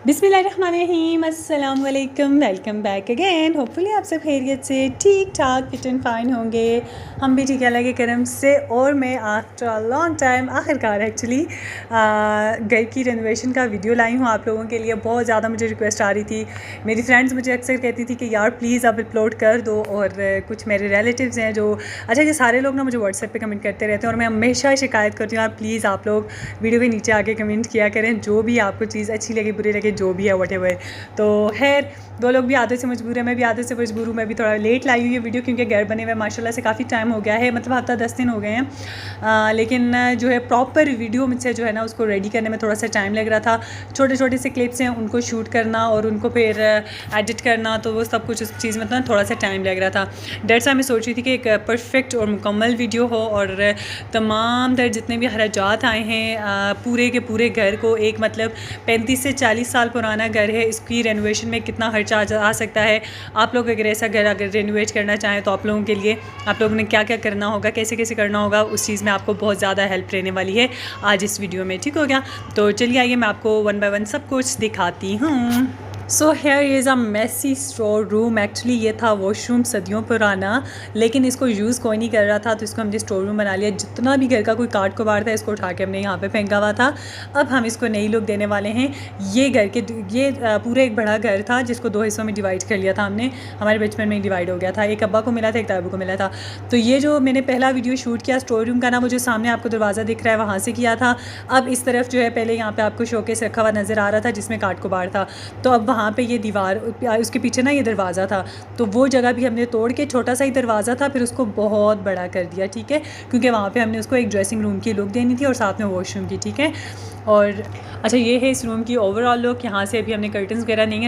बिस्मिल्लाहिर्रहमानिर्रहीम, अस्सलाम वालेकुम, वेलकम बैक अगेन। होपफुली आप सब खैरियत से ठीक ठाक फिट एंड फाइन होंगे। हम भी ठीक है अल्लाह के करम से। और मैं आफ्टर अ लॉन्ग टाइम आखिरकार एक्चुअली घर की रेनोवेशन का वीडियो लाई हूँ आप लोगों के लिए। बहुत ज़्यादा मुझे रिक्वेस्ट आ रही थी, मेरी फ्रेंड्स मुझे अक्सर कहती थी कि यार प्लीज़ आप अपलोड कर दो। और कुछ मेरे रिलेटिव्स हैं जो ये सारे लोग ना मुझे व्हाट्सएप पे कमेंट करते रहते हैं और मैं हमेशा शिकायत करती हूँ, यार प्लीज़ आप लोग वीडियो के नीचे आके कमेंट किया करें, जो भी आपको चीज़ अच्छी लगे बुरी लगे जो भी है व्हाटएवर। तो खैर दो लोग भी आदत से मजबूर है, मैं भी आदत से मजबूर हूँ। मैं भी थोड़ा लेट लाई हुई है वीडियो क्योंकि घर बने हुए माशाल्लाह से काफ़ी टाइम हो गया है, मतलब हफ्ता 10 दिन हो गए हैं। लेकिन जो है प्रॉपर वीडियो मुझसे जो है ना उसको रेडी करने में थोड़ा सा टाइम लग रहा था। छोटे छोटे से क्लिप्स हैं उनको शूट करना और उनको फिर एडिट करना, तो वो सब कुछ उस चीज़ में ना थोड़ा सा टाइम लग रहा था। डेट्स मैं सोच रही थी कि एक परफेक्ट और मुकम्मल वीडियो हो और तमाम दर जितने भी हराजात आए हैं पूरे के पूरे घर को, एक मतलब 35 से 40 साल पुराना घर है, इसकी रेनोवेशन में कितना खर्चा आ सकता है। आप लोग अगर ऐसा घर अगर रेनोवेट करना चाहें तो आप लोगों के लिए आप लोगों ने क्या क्या करना होगा, कैसे कैसे करना होगा, उस चीज़ में आपको बहुत ज़्यादा हेल्प रहने वाली है आज इस वीडियो में। ठीक हो गया, तो चलिए आइए मैं आपको वन बाय वन सब कुछ दिखाती हूँ। So here is a messy store room. Actually ये था वॉशरूम सदियों पुराना, लेकिन इसको यूज़ कोई नहीं कर रहा था तो इसको हमने स्टोर रूम बना लिया। जितना भी घर का कोई काट कबाड़ था इसको उठा के हमने यहाँ पे फेंका हुआ था। अब हम इसको नई लुक देने वाले हैं। ये घर के ये पूरा एक बड़ा घर था जिसको दो हिस्सों में डिवाइड कर लिया था हमने, हमारे बचपन में ही डिवाइड हो गया था। एक अब्बा को मिला था, एक दादू को मिला था। तो ये जो मैंने पहला वीडियो शूट किया स्टोर रूम का ना, वो जो सामने आपको दरवाज़ा दिख रहा है वहाँ से किया था। अब इस तरफ जो है पहले यहाँ पर आपको शोकेस रखा हुआ नज़र आ रहा था जिसमें काट कबाड़ था, तो अब वहाँ पर ये दीवार उसके पीछे ना ये दरवाज़ा था, तो वो जगह भी हमने तोड़ के छोटा सा ही दरवाज़ा था फिर उसको बहुत बड़ा कर दिया। ठीक है, क्योंकि वहाँ पे हमने उसको एक ड्रेसिंग रूम की लुक देनी थी और साथ में वॉशरूम की। ठीक है, और अच्छा ये है इस रूम की ओवरऑल लुक। यहाँ से अभी हमने कर्टन्स वगैरह नहीं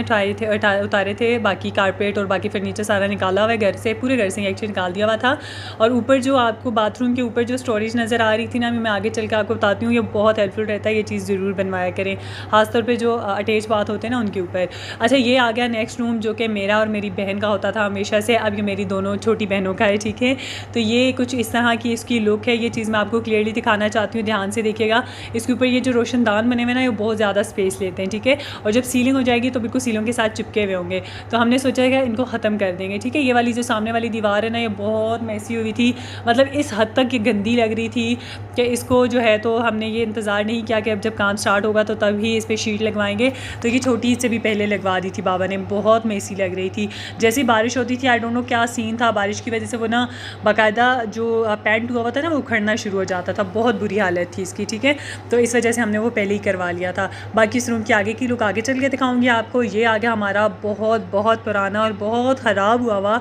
उतारे थे, बाकी कारपेट और बाकी फर्नीचर सारा निकाला हुआ है घर से, पूरे घर से एक्चुअली निकाल दिया हुआ था। और ऊपर जो आपको बाथरूम के ऊपर जो स्टोरेज नज़र आ रही थी ना, मैं आगे चल के आपको बताती हूँ, ये बहुत हेल्पफुल रहता है, ये चीज़ ज़रूर बनवाया करें, खासतौर पर जो अटैच बाथ होते हैं ना उनके ऊपर। अच्छा ये आ गया नेक्स्ट रूम जो कि मेरा और मेरी बहन का होता था हमेशा से, अब ये मेरी दोनों छोटी बहनों का है। ठीक है, तो ये कुछ इस तरह की इसकी लुक है। ये चीज़ मैं आपको क्लियरली दिखाना चाहती हूँ, ध्यान से देखिएगा। इसके ऊपर ये जो रोशनदान बने हुए ना ये बहुत ज़्यादा स्पेस लेते हैं। ठीक है, और जब सीलिंग हो जाएगी तो बिल्कुल सीलिंग के साथ चिपके हुए होंगे, तो हमने सोचा है कि इनको ख़त्म कर देंगे। ठीक है, ये वाली जो सामने वाली दीवार है ना ये बहुत मैसी हुई थी, मतलब इस हद तक ये गंदी लग रही थी कि इसको जो है, तो हमने ये इंतज़ार नहीं किया कि अब जब काम स्टार्ट होगा तो तभी इस पर शीट लगवाएंगे, तो ये छोटी से भी पहले लगवा दी थी बाबा ने। बहुत मेसी लग रही थी, जैसी बारिश होती थी आई डोंट नो क्या सीन था, बारिश की वजह से वो ना बाकायदा जो पेंट हुआ था ना वो उखड़ना शुरू हो जाता था, बहुत बुरी हालत थी इसकी। ठीक है, तो इस वजह से हमने वो पहले ही करवा लिया था। बाकी इस रूम की आगे की लुक आगे चल के दिखाऊंगी आपको। ये आ गया हमारा बहुत बहुत पुराना और बहुत ख़राब हुआ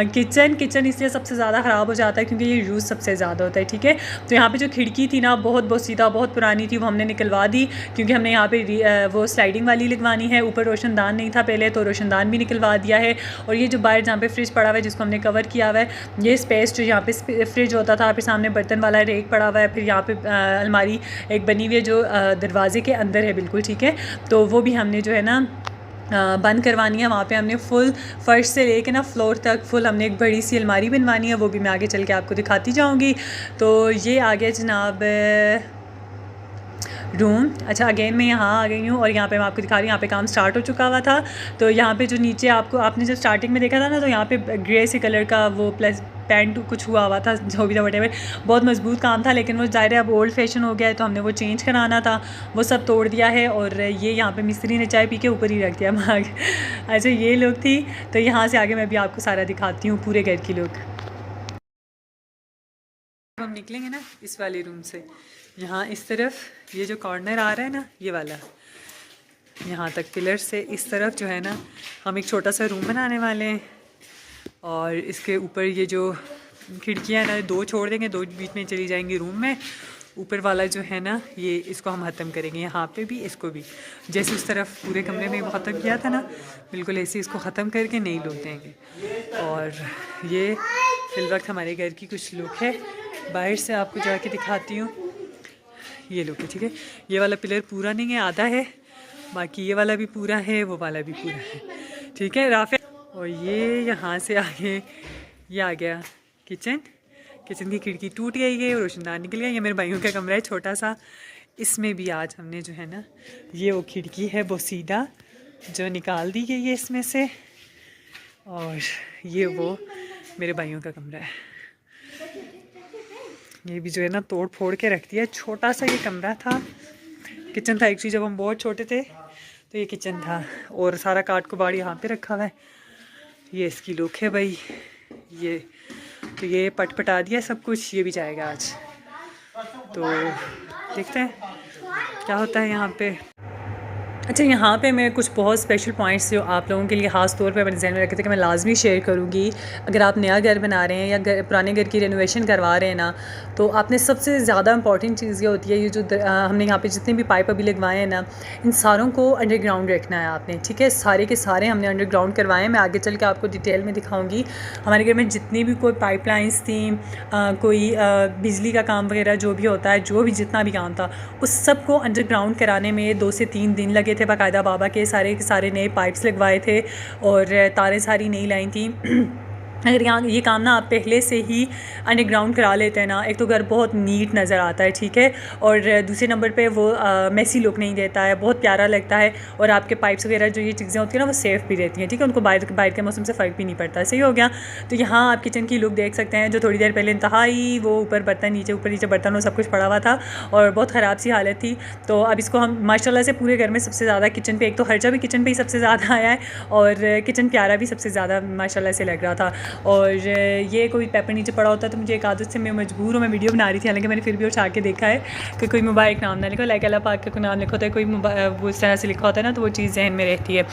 किचन इसलिए सबसे ज़्यादा ख़राब हो जाता है क्योंकि ये यूज़ सबसे ज़्यादा होता है। ठीक है, तो यहाँ पे जो खिड़की थी ना बहुत सीधा बहुत पुरानी थी, वो हमने निकलवा दी क्योंकि हमने यहाँ पे वो स्लाइडिंग वाली लगवानी है। ऊपर रोशनदान नहीं था पहले, तो रोशनदान भी निकलवा दिया है। और ये जो बाहर जहाँ पे फ्रिज पड़ा हुआ है जिसको हमने कवर किया हुआ है, ये स्पेस जो यहाँ पे फ्रिज होता था, फिर सामने बर्तन वाला रेक पड़ा हुआ है, फिर यहाँ पे अलमारी एक बनी हुई है जो दरवाजे के अंदर है बिल्कुल। ठीक है, तो वो भी हमने जो है ना बंद करवानी है। वहाँ पे हमने फुल फर्श से लेके ना फ्लोर तक फुल हमने एक बड़ी सी अलमारी बनवानी है, वो भी मैं आगे चल के आपको दिखाती जाऊँगी। तो ये आ गया जनाब रूम। अच्छा अगेन मैं यहाँ आ गई हूँ और यहाँ पे मैं आपको दिखा रही हूँ, यहाँ पे काम स्टार्ट हो चुका हुआ था। तो यहाँ पे जो नीचे आपने जब स्टार्टिंग में देखा था ना, तो यहाँ पे ग्रे से कलर का वो प्लस पेंट कुछ हुआ था, जो भी था वटेवर, बहुत मजबूत काम था, लेकिन वो ज़ाहिर है अब ओल्ड फैशन हो गया है तो हमने वो चेंज कराना था, वो सब तोड़ दिया है। और ये यहाँ पे मिस्त्री ने चाय पी के ऊपर ही रख दिया भाग। अच्छा ये लोग थी, तो यहाँ से आगे मैं भी आपको सारा दिखाती हूँ पूरे घर की लुक। हम निकलेंगे ना इस वाले रूम से, यहाँ इस तरफ ये जो कॉर्नर आ रहा है ना ये वाला, यहाँ तक पिलर से इस तरफ जो है ना हम एक छोटा सा रूम बनाने वाले हैं। और इसके ऊपर ये जो खिड़कियाँ ना दो छोड़ देंगे, दो बीच में चली जाएंगी रूम में। ऊपर वाला जो है ना ये इसको हम ख़त्म करेंगे, यहाँ पे भी इसको भी, जैसे उस तरफ पूरे कमरे में ख़त्म किया था ना, बिल्कुल ऐसे इसको ख़त्म करके नई लुक देंगे। और ये फिल वक्त हमारे घर की कुछ लुक है, बाहर से आपको जाके दिखाती हूँ। ये लुक है। ठीक है, ये वाला पिलर पूरा नहीं है, आधा है, बाकी ये वाला भी पूरा है, वो वाला भी पूरा है। ठीक है राफे, और ये यहाँ से आगे ये आ गया किचन की खिड़की टूट गई है और रोशनदान निकल गया। ये मेरे भाइयों का कमरा है छोटा सा, इसमें भी आज हमने जो है ना, ये वो खिड़की है वो सीधा जो निकाल दी गई है इसमें से, और ये वो मेरे भाइयों का कमरा है। ये भी जो है ना तोड़ फोड़ के रख दिया। छोटा सा ये कमरा था, किचन था एक्चुअली, जब हम बहुत छोटे थे तो ये किचन था, और सारा काट कुबाड़ यहाँ पे रखा हुआ है। ये इसकी लुक है भाई। ये तो ये पटपटा दिया सब कुछ, ये भी जाएगा आज। तो देखते हैं क्या होता है यहाँ पे। अच्छा, यहाँ पे मैं कुछ बहुत स्पेशल पॉइंट्स जो आप लोगों के लिए ख़ास तौर पे अपने ज़हन में रखे थे कि मैं लाजमी शेयर करूँगी। अगर आप नया घर बना रहे हैं या पुराने घर की रेनोवेशन करवा रहे हैं ना, तो आपने सबसे ज़्यादा इंपॉर्टेंट चीज़ ये होती है, ये जो हमने यहाँ पे जितने भी पाइप अभी लगवाए हैं ना, इन सारों को अंडरग्राउंड रखना है आपने, ठीक है। सारे के सारे हमने अंडरग्राउंड करवाए हैं। मैं आगे चल के आपको डिटेल में दिखाऊँगी। हमारे घर में जितनी भी कोई पाइपलाइंस थी, कोई बिजली का काम वगैरह जो भी होता है, जो भी जितना भी काम था, उस सब को अंडरग्राउंड कराने में 2 से 3 दिन लगे थे। बाकायदा बाबा के सारे नए पाइप्स लगवाए थे और तारें सारी नई लाई थी। अगर यहाँ ये काम ना आप पहले से ही अंडरग्राउंड करा लेते हैं ना, एक तो घर बहुत नीट नज़र आता है, ठीक है, और दूसरे नंबर पे वो मैसी लुक नहीं देता है, बहुत प्यारा लगता है, और आपके पाइप्स वगैरह जो ये चीज़ें होती हैं ना वो सेफ़ भी रहती हैं, ठीक है, उनको बाहर के मौसम से फ़र्क भी नहीं पड़ता। सही हो गया। तो यहाँ आप किचन की लुक देख सकते हैं, जो थोड़ी देर पहले इंतहाई वो ऊपर बर्तन ऊपर नीचे बर्तन वो सब कुछ पड़ा हुआ था और बहुत ख़राब सी हालत थी। तो अब इसको हम माशाल्लाह से पूरे घर में सबसे ज़्यादा किचन पे, एक तो खर्चा भी किचन पे ही सबसे ज़्यादा आया है और किचन प्यारा भी सबसे ज़्यादा माशाल्लाह से लग रहा था। और ये कोई पेपर नीचे पड़ा होता तो मुझे एक आदत से मैं मजबूर हूँ, मैं वीडियो बना रही थी, हालांकि मैंने फिर भी उठा के देखा है कि कोई मुबारक नाम ना लिखो, लाइक अल्लाह पाक का कोई नाम लिखा होता है, कोई वो इस तरह से लिखा होता है ना, तो वो चीज़ जहन में रहती है।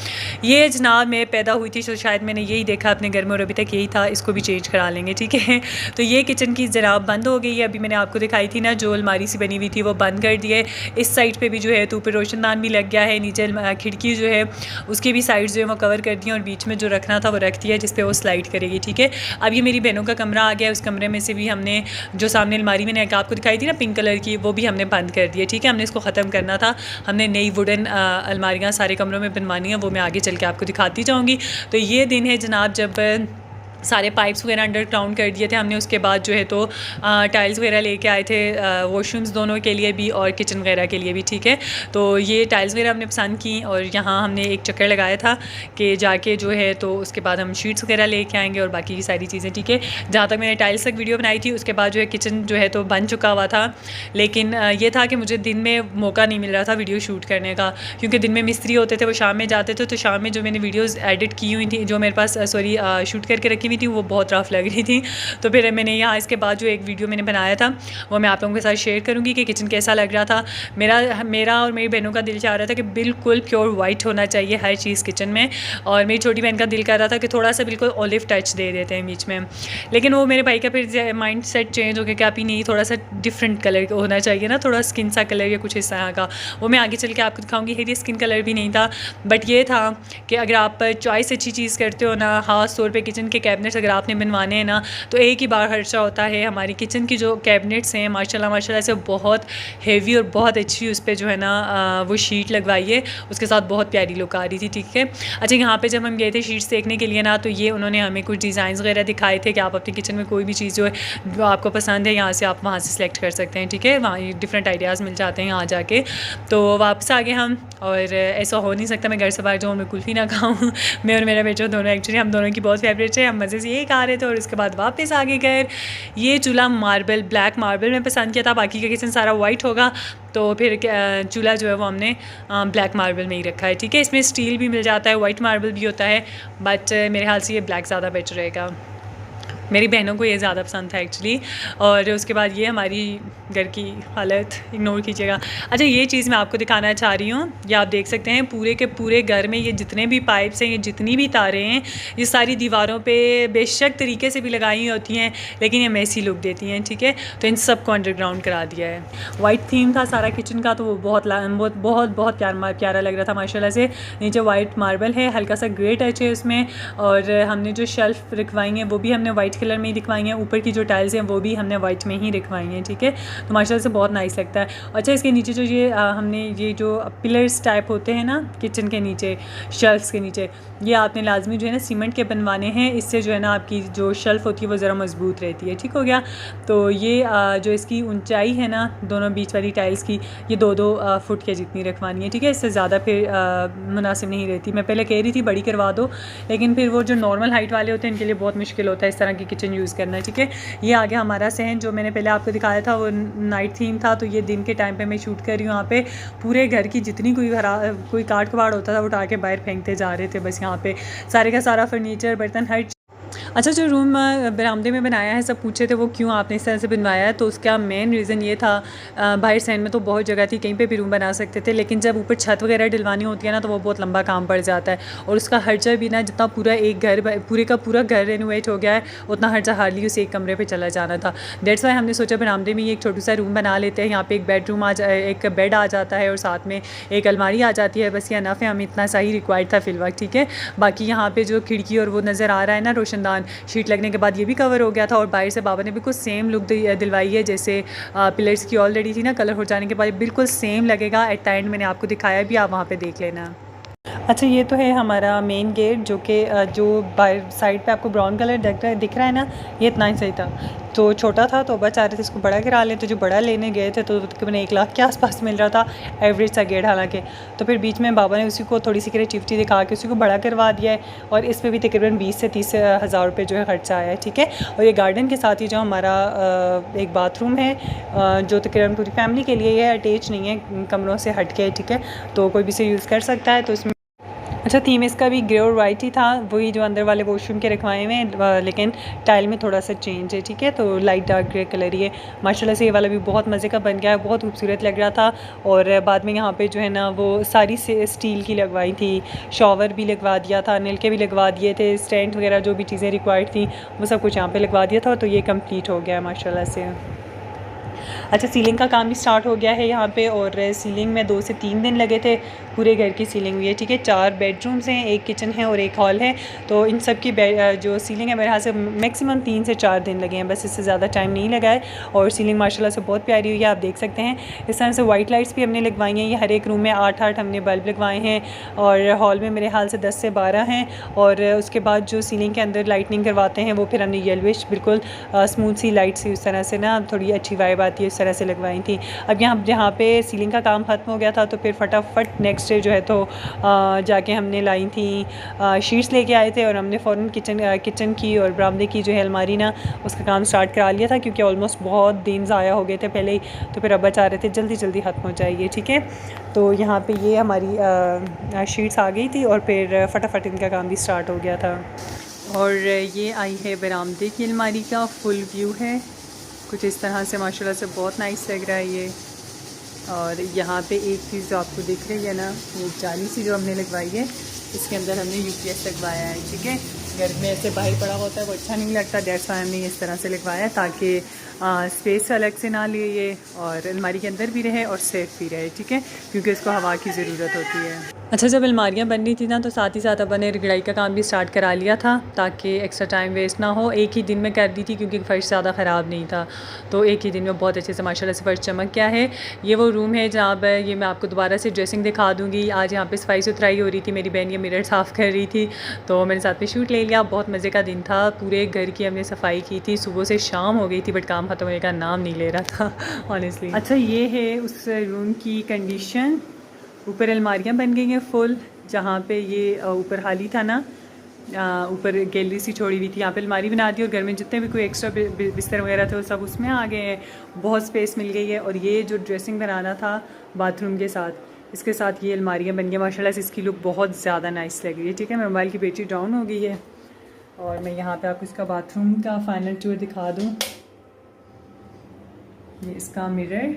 ये जनाब मैं पैदा हुई थी तो शायद मैंने यही देखा अपने घर में और अभी तक यही था, इसको भी चेंज करा लेंगे, ठीक है। तो ये किचन की जनाब बंद हो गई है। अभी मैंने आपको दिखाई थी ना जो अलमारी सी बनी हुई थी वो बंद कर दी है। इस साइड पर भी जो है तो ऊपर रोशनदान भी लग गया है, नीचे खिड़की जो है उसकी भी साइड जो है वो कवर कर दी और बीच में जो रखना था वो रख दिया, जिस पर वो स्लाइड करेगी, ठीक है। अब ये मेरी बहनों का कमरा आ गया। उस कमरे में से भी हमने जो सामने अलमारी मैंने आपको दिखाई थी ना पिंक कलर की, वो भी हमने बंद कर दिया, ठीक है। हमने इसको ख़त्म करना था। हमने नई वुडन अलमारियाँ सारे कमरों में बनवानी है, वो मैं आगे चल के आपको दिखाती जाऊँगी। तो ये दिन है जनाब जब सारे पाइप्स वगैरह अंडरग्राउंड कर दिए थे हमने। उसके बाद जो है तो टाइल्स वगैरह लेके आए थे वॉशरूम्स दोनों के लिए भी और किचन वगैरह के लिए भी, ठीक है। तो ये टाइल्स वगैरह हमने पसंद की और यहाँ हमने एक चक्कर लगाया था कि जाके जो है तो उसके बाद हम शीट्स वगैरह लेके आएंगे और बाकी की सारी चीज़ें, ठीक है। जहाँ तक मैंने टाइल्स तक वीडियो बनाई थी, उसके बाद जो है किचन जो है तो बन चुका हुआ था, लेकिन ये था कि मुझे दिन में मौका नहीं मिल रहा था वीडियो शूट करने का, क्योंकि दिन में मिस्त्री होते थे, वो शाम में जाते थे। तो शाम में जो मैंने वीडियोज़ एडिट की हुई थी, जो मेरे पास शूट करके रखी हुई थी, वो बहुत रफ लग रही थी। तो फिर मैंने यहाँ इसके बाद जो एक वीडियो मैंने बनाया था वो मैं आप लोगों के साथ शेयर करूँगी कि किचन कैसा लग रहा था। मेरा और मेरी बहनों का दिल चाह रहा था कि बिल्कुल प्योर वाइट होना चाहिए हर चीज़ किचन में, और मेरी छोटी बहन का दिल कर रहा था कि थोड़ा सा बिल्कुल ऑलिव टच दे देते हैं बीच में। लेकिन वो मेरे भाई का फिर माइंड सेट चेंज हो गया कि अभी नहीं, थोड़ा सा डिफरेंट कलर होना चाहिए ना, थोड़ा स्किन सा कलर या कुछ इस तरह का। वो मैं आगे चल के आपको दिखाऊँगी। ये स्किन कलर भी नहीं था, बट ये था कि अगर आप चॉइस अच्छी चीज़ करते हो ना, ख़ास तौर पे किचन के कैबिनेट्स अगर आपने बनवाने हैं ना, तो एक ही बार खर्चा होता है। हमारी किचन की जो कैबिनेट्स हैं माशाल्लाह से बहुत हेवी और बहुत अच्छी उस पर जो है ना वो शीट लगवाई है, उसके साथ बहुत प्यारी लुक आ रही थी, ठीक है। अच्छा, यहाँ पे जब हम गए थे शीट्स देखने के लिए ना, तो ये उन्होंने हमें कुछ डिज़ाइन वगैरह दिखाए थे कि आप अपनी किचन में कोई भी चीज़ जो है जो आपको पसंद है यहाँ से आप वहाँ से सिलेक्ट कर सकते हैं, ठीक है। वहाँ डिफरेंट आइडियाज़ मिल जाते हैं यहाँ जाके। तो वापस आ गए हम, और ऐसा हो नहीं सकता मैं घर से बाहर जाऊँ मैं कुल्फ़ी ना खाऊँ। मैं और मेरा बेटा दोनों एक्चुअली हम दोनों की बहुत फेवरेट है, हम मज़े से यही खा रहे थे। और उसके बाद वापस आगे घर, ये चूल्हा मार्बल, ब्लैक मार्बल में पसंद किया था, बाकी का किचन सारा वाइट होगा, तो फिर चूल्हा जो है वो हमने ब्लैक मार्बल में ही रखा है, ठीक है। इसमें स्टील भी मिल जाता है, वाइट मार्बल भी होता है, बट मेरे ख्याल से ये ब्लैक ज़्यादा बेटर रहेगा। मेरी बहनों को ये ज़्यादा पसंद था एक्चुअली। और उसके बाद ये हमारी घर की हालत इग्नोर कीजिएगा। अच्छा, ये चीज़ मैं आपको दिखाना चाह रही हूँ, ये आप देख सकते हैं पूरे के पूरे घर में ये जितने भी पाइप्स हैं, ये जितनी भी तारें हैं, ये सारी दीवारों पे बेशक तरीके से भी लगाई होती हैं, लेकिन ये मैसी लुक देती हैं, ठीक है। तो इन सब को अंडरग्राउंड करा दिया है। वाइट थीम था सारा किचन का, तो वो बहुत प्यारा लग रहा था माशाल्लाह से। नीचे वाइट मार्बल है, हल्का सा ग्रे टच है उसमें, और हमने जो शेल्फ़ रखवाई हैं वो भी हमने वाइट वाइट कलर में ही दिखवाई हैं। ऊपर की जो टाइल्स हैं वो भी हमने वाइट में ही दिखवाई हैं, ठीक है। तो माशाल्लाह से बहुत नाइस लगता है। अच्छा, इसके नीचे जो ये हमने ये जो पिलर्स टाइप होते हैं ना किचन के नीचे, शेल्फ्स के नीचे, ये आपने लाजमी जो है ना सीमेंट के बनवाने हैं। इससे जो है ना आपकी जो शेल्फ़ होती है वो ज़रा मजबूत रहती है, ठीक हो गया। तो ये जो इसकी ऊंचाई है ना दोनों बीच वाली टाइल्स की, ये 2-2 फुट के जितनी रखवानी है, ठीक है। इससे ज़्यादा फिर मुनासिब नहीं रहती। मैं पहले कह रही थी बड़ी करवा दो, लेकिन फिर वो जो नॉर्मल हाइट वाले होते हैं इनके लिए बहुत मुश्किल होता है इस तरह की किचन यूज़ करना, ठीक है। ये आ गया हमारा सहन, जो मैंने पहले आपको दिखाया था वो नाइट थीम था। तो ये दिन के टाइम पे मैं शूट कर रही हूँ। यहाँ पे पूरे घर की जितनी कोई काट कबाड़ होता था वो उठा के बाहर फेंकते जा रहे थे। बस यहाँ पे सारे का सारा फर्नीचर, बर्तन, हर। अच्छा, जो रूम बरामदे में बनाया है, सब पूछे थे वो क्यों आपने इस तरह से बनवाया है। तो उसका मेन रीज़न ये था, बाहर सहन में तो बहुत जगह थी, कहीं पे भी रूम बना सकते थे, लेकिन जब ऊपर छत वगैरह डलवानी होती है ना तो वो बहुत लंबा काम पड़ जाता है। और उसका खर्चा भी ना, जितना पूरा एक घर पूरे का पूरा घर रेनोवेट हो गया है उतना खर्चा हार्डली उस एक कमरे पर चला जाना था। डेट्स वाई हमने सोचा बरामदे में ये एक छोटा सा रूम बना लेते हैं। यहाँ पर एक बेडरूम एक बेड आ जाता है और साथ में एक अलमारी आ जाती है। बस ये अनफ है, हमें इतना सा ही रिक्वायर्ड था फ़िल वक्त, ठीक है। बाकी यहाँ पर जो खिड़की और वो नज़र आ रहा है ना रोशनदान, शीट लगने के बाद ये भी कवर हो गया था। और बाहर से बाबा ने बिल्कुल सेम लुक दिलवाई है जैसे पिलर्स की ऑलरेडी थी ना, कलर हो जाने के बाद बिल्कुल सेम लगेगा। एट द एंड मैंने आपको दिखाया भी, आप वहाँ पे देख लेना। अच्छा, ये तो है हमारा मेन गेट, जो कि जो बाहर साइड पे आपको ब्राउन कलर दिख रहा है ना, ये इतना ही सही था। तो छोटा था तो बचा रहे थे इसको बड़ा गिरा लें। तो जो बड़ा लेने गए थे तो तकरीबन 1 लाख के आसपास मिल रहा था, एवरेज सा गेट हालांकि। तो फिर बीच में बाबा ने उसी को थोड़ी सी क्रिएटिविटी दिखा के उसी को बड़ा करवा दिया है। और इस पर भी तकरीबन 20 से 30 हज़ार रुपये जो है खर्चा आया है, ठीक है। और ये गार्डन के साथ ही जो हमारा एक बाथरूम है, जो तकरीबन पूरी फैमिली के लिए है, अटैच नहीं है, कमरों से हट के, ठीक है। तो कोई भी इसे यूज़ कर सकता है। तो इसमें अच्छा, थीम इसका भी ग्रे और वाइट ही था, वही जो अंदर वाले वॉशरूम के रखवाए हुए हैं, लेकिन टाइल में थोड़ा सा चेंज है, ठीक है। तो लाइट डार्क ग्रे कलर ही है। माशाल्लाह से ये वाला भी बहुत मज़े का बन गया है, बहुत खूबसूरत लग रहा था। और बाद में यहाँ पे जो है ना वो सारी से स्टील की लगवाई थी, शॉवर भी लगवा दिया था, नलके भी लगवा दिए थे, स्टैंड वगैरह जो भी चीज़ें रिक्वायर्ड थी वो सब कुछ यहाँ पर लगवा दिया था। तो ये कम्प्लीट हो गया है माशाल्लाह से। अच्छा, सीलिंग का काम भी स्टार्ट हो गया है यहाँ पे। और सीलिंग में 2 से 3 दिन लगे थे, पूरे घर की सीलिंग हुई है, ठीक है। 4 बेडरूम्स हैं, एक किचन है और एक हॉल है। तो इन सब की जो सीलिंग है मेरे हाथ से मैक्सिमम 3 से 4 दिन लगे हैं, बस इससे ज़्यादा टाइम नहीं लगा है। और सीलिंग माशाल्लाह से बहुत प्यारी हुई है, आप देख सकते हैं। इस तरह से वाइट लाइट्स भी हमने लगवाई हैं। ये हर एक रूम में 8-8 हमने बल्ब लगवाए हैं। और हॉल में मेरे हाल से 10 से 12 हैं। और उसके बाद जो सीलिंग के अंदर लाइटनिंग करवाते हैं वो फिर हमने येलोइश बिल्कुल स्मूथ सी लाइट सी, उस तरह से ना थोड़ी अच्छी वाइब आती है, इस तरह से लगवाई थी। अब जहाँ पे सीलिंग का काम ख़त्म हो गया था तो फिर फटाफट नेक्स्ट डे जो है तो जाके हमने लाई थी शीट्स लेके आए थे। और हमने फ़ौरन किचन की और बरामदे की जो है अलमारी ना, उसका काम स्टार्ट करा लिया था, क्योंकि ऑलमोस्ट बहुत दिन ज़ाया हो गए थे पहले ही। तो फिर अब्बा चाह रहे थे जल्दी जल्दी ख़त्म हो जाएगी, ठीक है। तो यहाँ पे ये हमारी शीट्स आ गई थी और फिर फटाफट इनका काम भी स्टार्ट हो गया था। और ये आई है बरामदे की अलमारी का फुल व्यू है, कुछ इस तरह से माशाल्लाह से बहुत नाइस लग रहा है ये। और यहाँ पे एक चीज़ जो आपको दिख रही है ना, ये जाली सी जो हमने लगवाई है, इसके अंदर हमने UPS लगवाया है, ठीक है। घर में ऐसे बाहर पड़ा होता है वो अच्छा नहीं लगता, दैट्स व्हाई हमने इस तरह से लगवाया है ताकि स्पेस अलग से ना ले ये, और अलमारी के अंदर भी रहे और सेफ भी रहे, ठीक है, क्योंकि इसको हवा की ज़रूरत होती है। अच्छा, जब अलमारियाँ बन रही थी ना तो साथ ही साथ अपन ने रगड़ाई का काम भी स्टार्ट करा लिया था ताकि एक्स्ट्रा टाइम वेस्ट ना हो। एक ही दिन में कर दी थी क्योंकि फ़र्श ज़्यादा ख़राब नहीं था, तो एक ही दिन में बहुत अच्छे से माशाल्लाह से फ़र्श चमक गया है। ये वो रूम है जहाँ पर ये मैं आपको दोबारा से ड्रेसिंग दिखा दूँगी। आज यहाँ पे सफाई सुथराई हो रही थी, मेरी बहन ये मिरर साफ़ कर रही थी तो मैंने साथ में शूट ले लिया। बहुत मज़े का दिन था, पूरे घर की हमने सफाई की थी, सुबह से शाम हो गई थी बट काम ख़त्म होने का नाम नहीं ले रहा था ऑनेस्टली। अच्छा, ये है उस रूम की कंडीशन। ऊपर अलमारियाँ बन गई हैं फुल, जहाँ पे ये ऊपर हाली था ना, ऊपर गैलरी सी छोड़ी हुई थी, यहाँ पे अलमारी बना दी। और घर में जितने भी कोई एक्स्ट्रा बिस्तर वगैरह थे वो सब उसमें आ गए हैं, बहुत स्पेस मिल गई है। और ये जो ड्रेसिंग बनाना था बाथरूम के साथ, इसके साथ ये अलमारियाँ बन गई माशाल्लाह से, इसकी लुक बहुत ज़्यादा नाइस लग रही है, ठीक है। मेरे मोबाइल की बैटरी डाउन हो गई है और मैं यहाँ पर आपको इसका बाथरूम का फाइनल टूर दिखा दूँ। ये इसका मिरर,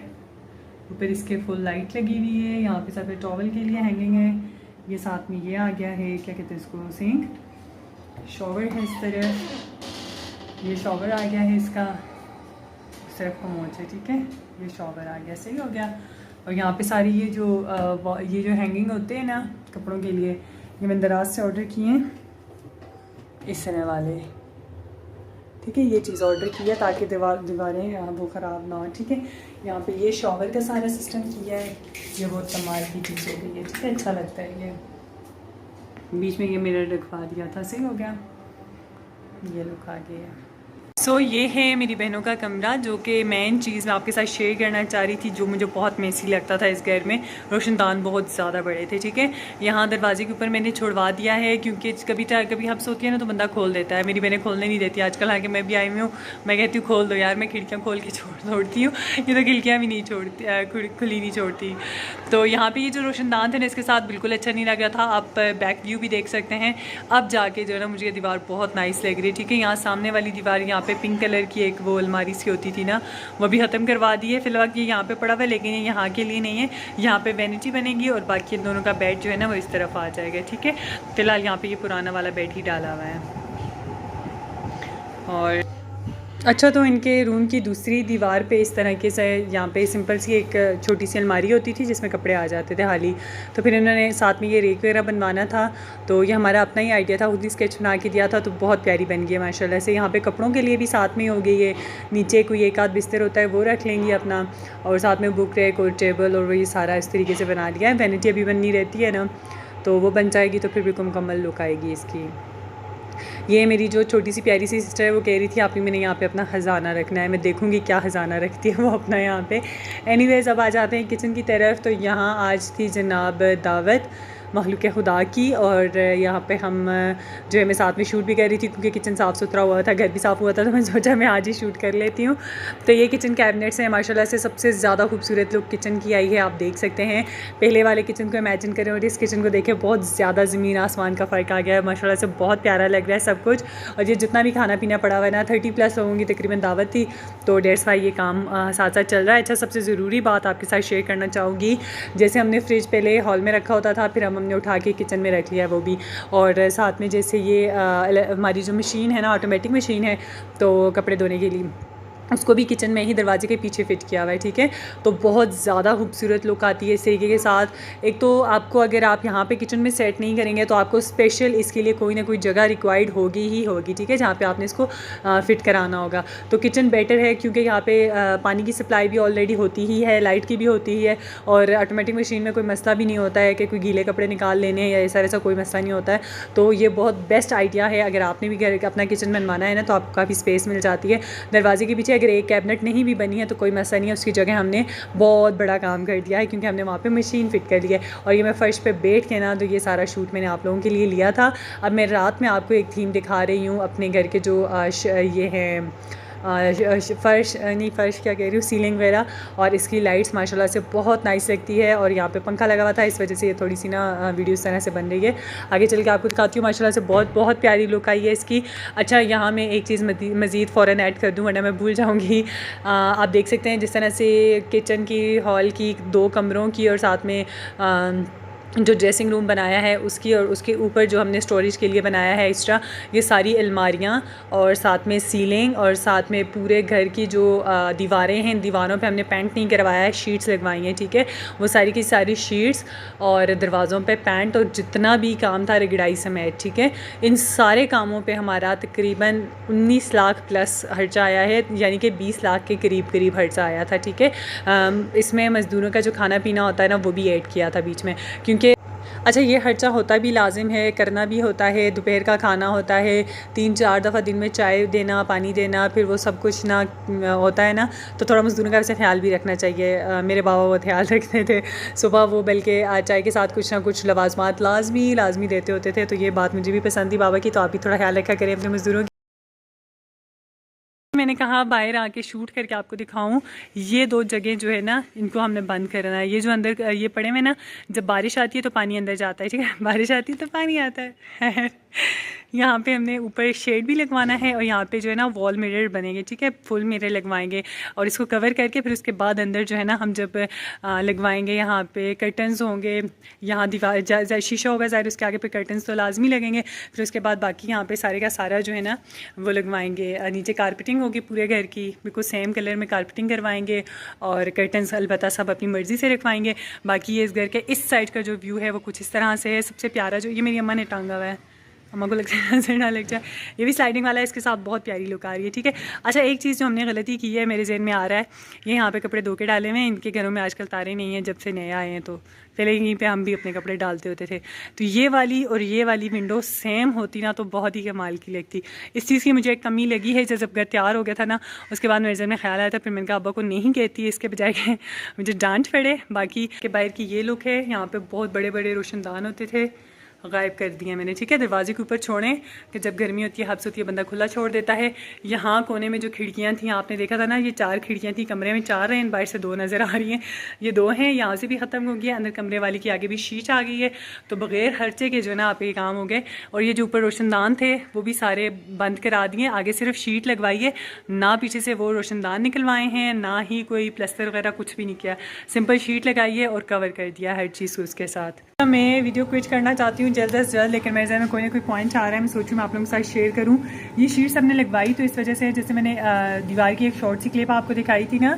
ऊपर इसके फुल लाइट लगी हुई है, यहाँ पे सब टॉवल के लिए हैंगिंग है। ये साथ में ये आ गया है, क्या कहते हैं इसको, सिंक। शॉवर है इस तरह, ये शॉवर आ गया है इसका, सिर्फ कमोड है, ठीक है। ये शॉवर आ गया, सही हो गया। और यहाँ पे सारी ये जो हैंगिंग होते हैं ना कपड़ों के लिए, ये मैंने दराज से ऑर्डर किए हैं इस तरह वाले, ठीक है। ये चीज़ ऑर्डर की है ताकि दीवारें वो ख़राब ना हो, ठीक है। यहाँ पे ये शॉवर का सारा सिस्टम किया है, ये बहुत कमाल की चीज़ हो गई है, ठीक है। अच्छा लगता है ये। बीच में ये मिरर रखवा दिया था, सही हो गया। ये लुक आ गया। सो ये है मेरी बहनों का कमरा, जो कि मेन चीज़ मैं आपके साथ शेयर करना चाह रही थी, जो मुझे बहुत मेसी लगता था इस घर में। रोशनदान बहुत ज़्यादा बड़े थे, ठीक है। यहाँ दरवाजे के ऊपर मैंने छुड़वा दिया है, क्योंकि कभी हब्स होती है ना तो बंदा खोल देता है। मेरी बहनें खोलने नहीं देती आजकल, हालांकि मैं भी आई हुई हूँ। मैं कहती हूँ खोल दो यार, मैं खिड़कियाँ खोल के छोड़ती हूँ, ये तो खिड़कियाँ भी नहीं छोड़ती, खुली नहीं छोड़ती। तो यहाँ पर ये जो रोशनदान थे ना, इसके साथ बिल्कुल अच्छा नहीं लग रहा था। आप बैक व्यू भी देख सकते हैं। अब जाके जो है ना मुझे ये दीवार बहुत नाइस लग रही है, ठीक है। यहाँ सामने वाली दीवार, यहाँ पे पिंक कलर की एक वो अलमारी सी होती थी ना, वो भी ख़त्म करवा दी है। फिलहाल ये यहाँ पे पड़ा हुआ है, लेकिन ये यहाँ के लिए नहीं है। यहाँ पे वैनिटी बनेगी और बाकी इन दोनों का बेड जो है ना वो इस तरफ आ जाएगा, ठीक है। फिलहाल यहाँ पे ये पुराना वाला बेड ही डाला हुआ है। और अच्छा, तो इनके रूम की दूसरी दीवार पे इस तरह के से यहाँ पे सिंपल सी एक छोटी सी अलमारी होती थी जिसमें कपड़े आ जाते थे हाली। तो फिर इन्होंने साथ में ये रेक वगैरह बनवाना था, तो ये हमारा अपना ही आइडिया था, खुद ही स्केच बना के दिया था। तो बहुत प्यारी बन गई है माशाल्लाह से। यहाँ पे कपड़ों के लिए भी साथ में हो गई है। नीचे कोई एक आध बिस्तर होता है वो रख लेंगी अपना, और साथ में बुक रैक और टेबल और वही सारा इस तरीके से बना लिया है। वैनिटी अभी बननी रहती है ना, तो वो बन जाएगी तो फिर बिल्कुल मुकम्मल लुक आएगी इसकी। ये मेरी जो छोटी सी प्यारी सी सिस्टर है वो कह रही थी आपने मैंने यहाँ पे अपना ख़जाना रखना है। मैं देखूँगी क्या ख़जाना रखती है वो अपना यहाँ पे। एनीवेज़ अब आ जाते हैं किचन की तरफ। तो यहाँ आज थी जनाब दावत मखलूक खुदा की, और यहाँ पे हम जो है मैं साथ में शूट भी कर रही थी, क्योंकि किचन साफ़ सुथरा हुआ था, घर भी साफ़ हुआ था, तो मैं सोचा मैं आज ही शूट कर लेती हूँ। तो ये किचन कैबिनेट्स हैं माशाल्लाह से, सबसे ज़्यादा खूबसूरत लुक किचन की आई है, आप देख सकते हैं। पहले वाले किचन को इमेजिन करें और इस किचन को देखें, बहुत ज़्यादा ज़मीन आसमान का फ़र्क आ गया है माशाल्लाह से। बहुत प्यारा लग रहा है सब कुछ। और ये जितना भी खाना पीना पड़ा हुआ है ना, 30+ लोगों की तकरीबन दावत थी, तो 1.5 ये काम साथ साथ चल रहा है। अच्छा, सबसे ज़रूरी बात आपके साथ शेयर करना चाहूँगी, जैसे हमने फ्रिज पहले हॉल में रखा होता था, फिर हमने उठा के किचन में रख लिया है वो भी। और साथ में जैसे ये हमारी जो मशीन है ना, ऑटोमेटिक मशीन है, तो कपड़े धोने के लिए, उसको भी किचन में ही दरवाजे के पीछे फ़िट किया हुआ है, ठीक है। तो बहुत ज़्यादा खूबसूरत लुक आती है इस तरीके के साथ। एक तो आपको अगर आप यहाँ पे किचन में सेट नहीं करेंगे तो आपको स्पेशल इसके लिए कोई ना कोई जगह रिक्वायर्ड होगी ही होगी, ठीक है, जहाँ पे आपने इसको फ़िट कराना होगा। तो किचन बेटर है, क्योंकि यहाँ पे पानी की सप्लाई भी ऑलरेडी होती ही है, लाइट की भी होती ही है, और ऑटोमेटिक मशीन में कोई मसला भी नहीं होता है कि कोई गीले कपड़े निकाल लेने या ऐसा वैसा कोई मसला नहीं होता है। तो ये बहुत बेस्ट आइडिया है। अगर आपने भी घर अपना किचन बनवाना है ना, तो आपको काफ़ी स्पेस मिल जाती है। दरवाजे के पीछे अगर एक कैबिनेट नहीं भी बनी है तो कोई मसला नहीं है, उसकी जगह हमने बहुत बड़ा काम कर दिया है, क्योंकि हमने वहाँ पे मशीन फ़िट कर ली है। और ये मैं फ़र्श पे बैठ के ना, तो ये सारा शूट मैंने आप लोगों के लिए लिया था। अब मैं रात में आपको एक थीम दिखा रही हूँ अपने घर के, जो ये हैं फ़र्श नहीं, फ़र्श क्या कह रही हूँ, सीलिंग वगैरह, और इसकी लाइट्स माशाल्लाह से बहुत नाइस लगती है। और यहाँ पे पंखा लगा हुआ था, इस वजह से ये थोड़ी सी ना वीडियो इस तरह से बन रही है। आगे चल के आपको दिखाती हूँ। माशाल्लाह से बहुत बहुत प्यारी लुक आई है इसकी। अच्छा, यहाँ मैं एक चीज़ मज़ीद फ़ौरन ऐड कर दूँ वरना मैं भूल जाऊँगी। आप देख सकते हैं जिस तरह से किचन की, हॉल की, 2 कमरों की, और साथ में जो ड्रेसिंग रूम बनाया है उसकी, और उसके ऊपर जो हमने स्टोरेज के लिए बनाया है एक्स्ट्रा, ये सारी अलमारियाँ, और साथ में सीलिंग, और साथ में पूरे घर की जो दीवारें हैं, दीवारों पे हमने पेंट नहीं करवाया है, शीट्स लगवाई हैं, ठीक है। वो सारी की सारी शीट्स, और दरवाज़ों पे पेंट, और जितना भी काम था रगड़ाई समेत, ठीक है। इन सारे कामों पे हमारा तकरीबन 19 लाख प्लस खर्चा आया है, यानी कि 20 लाख के करीब खर्चा आया था, ठीक है। इसमें मज़दूरों का जो खाना पीना होता है ना, वो भी ऐड किया था बीच में, क्योंकि अच्छा, ये खर्चा होता भी लाजिम है, करना भी होता है। दोपहर का खाना होता है, 3-4 दफ़ा दिन में चाय देना, पानी देना, फिर वो सब कुछ ना होता है ना, तो थोड़ा मज़दूरों का वैसे ख्याल भी रखना चाहिए। मेरे बाबा वो ख्याल रखते थे सुबह, वो बल्कि चाय के साथ कुछ ना कुछ लवाजमात लाजमी देते होते थे। तो ये बात मुझे भी पसंद थी बाबा की, तो आप भी थोड़ा ख्याल रखा करें अपने मज़दूरों की। मैंने कहा बाहर आके शूट करके आपको दिखाऊं। ये 2 जगह जो है ना, इनको हमने बंद करना है। ये जो अंदर ये पड़े हुए ना, जब बारिश आती है तो पानी अंदर जाता है, ठीक है, बारिश आती है तो पानी आता है। यहाँ पे हमने ऊपर शेड भी लगवाना है, और यहाँ पे जो है ना वॉल मिरर बनेंगे, ठीक है, फुल मिरर लगवाएंगे, और इसको कवर करके फिर उसके बाद अंदर जो है ना हम जब लगवाएंगे, यहाँ पे कर्टन्स होंगे, यहाँ दीवार शीशा होगा ज़ाहिर, उसके आगे पे कर्टन्स तो लाजमी लगेंगे। फिर उसके बाद बाकी यहाँ पे सारे का सारा जो है ना वो लगवाएंगे। नीचे कारपेटिंग होगी पूरे घर की, बिल्कुल सेम कलर में कारपेटिंग करवाएंगे, और कर्टन्स अलबत्ता सब अपनी मर्ज़ी से रखवाएंगे। बाकी ये इस घर के इस साइड का जो व्यू है वो कुछ इस तरह से है। सबसे प्यारा जो ये मेरी अम्मा ने टांगा हुआ है, अम्मा को लगता है नजर ना लग जाए। ये भी स्लाइडिंग वाला है, इसके साथ बहुत प्यारी लुक आ रही है। ठीक है, अच्छा एक चीज़ जो हमने गलती की है मेरे जहन में आ रहा है, ये यहाँ पे कपड़े धो के डाले हुए हैं। इनके घरों में आजकल तारे नहीं हैं जब से नए आए हैं, तो पहले यहीं पे हम भी अपने कपड़े डालते होते थे। तो ये वाली और ये वाली विंडो सेम होती ना तो बहुत ही कमाल की लगती। इस चीज़ की मुझे एक कमी लगी है, जब घर तैयार हो गया था ना उसके बाद मेरे जहन में ख्याल आया था, फिर मैंने कहा अब्बा को नहीं कहती है इसके बजाय के मुझे डांट पड़े। बाकी के बाहर की ये लुक है, यहाँ पे बहुत बड़े बड़े रोशनदान होते थे, गायब कर दिया मैंने। ठीक है, दरवाजे के ऊपर छोड़ें कि जब गर्मी होती है हब्स होती है बंदा खुला छोड़ देता है। यहाँ कोने में जो खिड़कियाँ थी आपने देखा था ना, ये 4 खिड़कियाँ थी, कमरे में 4 हैं, बाहर से 2 नज़र आ रही हैं। ये 2 हैं, यहाँ से भी ख़त्म हो गया, अंदर कमरे वाली की आगे भी शीट आ गई है। तो बग़ैर खर्चे के जो है ना आप ये काम हो गए। और ये जो ऊपर रोशनदान थे वो भी सारे बंद करा दिए, आगे सिर्फ शीट लगवाई है, ना पीछे से वो रोशनदान निकलवाए हैं, ना ही कोई प्लस्तर वगैरह कुछ भी नहीं किया, सिंपल शीट लगाई है और कवर कर दिया हर चीज़ को उसके साथ। मैं वीडियो क्विट करना चाहती हूँ जल्द से जल्द, लेकिन मेरे जहन में कोई ना कोई पॉइंट आ रहा है, मैं सोचूँ मैं आप लोगों के साथ शेयर करूँ। ये शीट्स हमने लगवाई तो इस वजह से, जैसे मैंने दीवार की एक शॉर्ट सी क्लिप आपको दिखाई थी ना,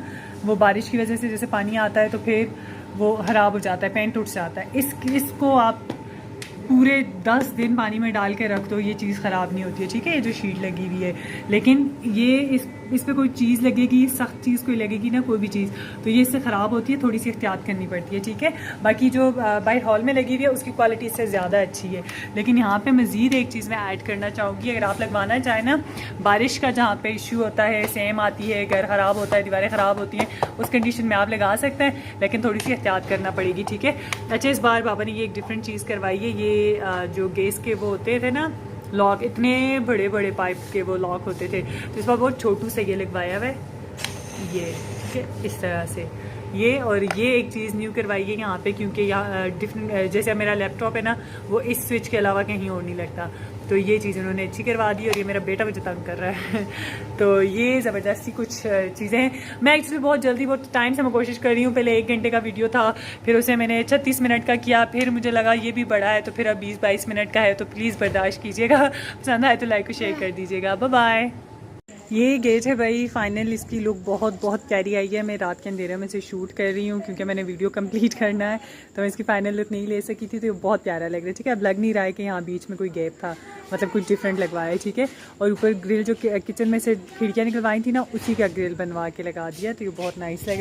वो बारिश की वजह से जैसे पानी आता है तो फिर वो ख़राब हो जाता है, पेंट उठ जाता है। इसको आप पूरे 10 दिन पानी में डाल के रख दो, ये चीज़ ख़राब नहीं होती है। ठीक है, ये जो शीट लगी हुई है, लेकिन ये इस पर कोई चीज़ लगेगी, सख्त चीज़ कोई लगेगी ना, कोई भी चीज़, तो ये इससे ख़राब होती है, थोड़ी सी एहतियात करनी पड़ती है। ठीक है, बाकी जो बाहर हॉल में लगी हुई है उसकी क्वालिटी इससे ज़्यादा अच्छी है। लेकिन यहाँ पे मज़ीद एक चीज़ मैं ऐड करना चाहूँगी, अगर आप लगवाना चाहें ना, बारिश का जहाँ पे इशू होता है, सेम आती है, घर ख़राब होता है, दीवारें ख़राब होती हैं, उस कंडीशन में आप लगा सकते हैं, लेकिन थोड़ी सी एहतियात करना पड़ेगी। ठीक है, अच्छा इस बार बाबा ने ये एक डिफरेंट चीज़ करवाई है, ये जो गैस के वो होते थे ना लॉक, इतने बड़े बड़े पाइप के वो लॉक होते थे, तो इस बार बहुत छोटू से ये लगवाया हुआ है, ये ठीक है इस तरह से ये। और ये एक चीज़ न्यू करवाई है यहाँ पे, क्योंकि यहाँ डिफरेंट, जैसे मेरा लैपटॉप है ना वो इस स्विच के अलावा कहीं और नहीं लगता, तो ये चीज़ उन्होंने अच्छी करवा दी। और ये मेरा बेटा मुझे तंग कर रहा है तो ये ज़बरदस्ती कुछ चीज़ें हैं। मैं एक्चुअली बहुत जल्दी बहुत टाइम से मैं कोशिश कर रही हूँ, पहले 1 घंटे का वीडियो था, फिर उसे मैंने 36 मिनट का किया, फिर मुझे लगा ये भी बड़ा है तो फिर अब 20-22 मिनट का है, तो प्लीज़ बर्दाश्त कीजिएगा। पसंद आए तो लाइक और शेयर कर दीजिएगा। Bye bye. ये गेट है भाई, फाइनल इसकी लुक बहुत बहुत प्यारी आई है। मैं रात के अंधेरे में से शूट कर रही हूँ क्योंकि मैंने वीडियो कंप्लीट करना है, तो मैं इसकी फाइनल लुक नहीं ले सकी थी, तो ये बहुत प्यारा लग रहा है। ठीक है, अब लग नहीं रहा है कि यहाँ बीच में कोई गैप था, मतलब कुछ डिफरेंट लगवाया है। ठीक है, और ऊपर ग्रिल जो किचन में से खिड़कियाँ निकलवाई थी ना, उसी का ग्रिल बनवा के लगा दिया, तो ये बहुत नाइस लग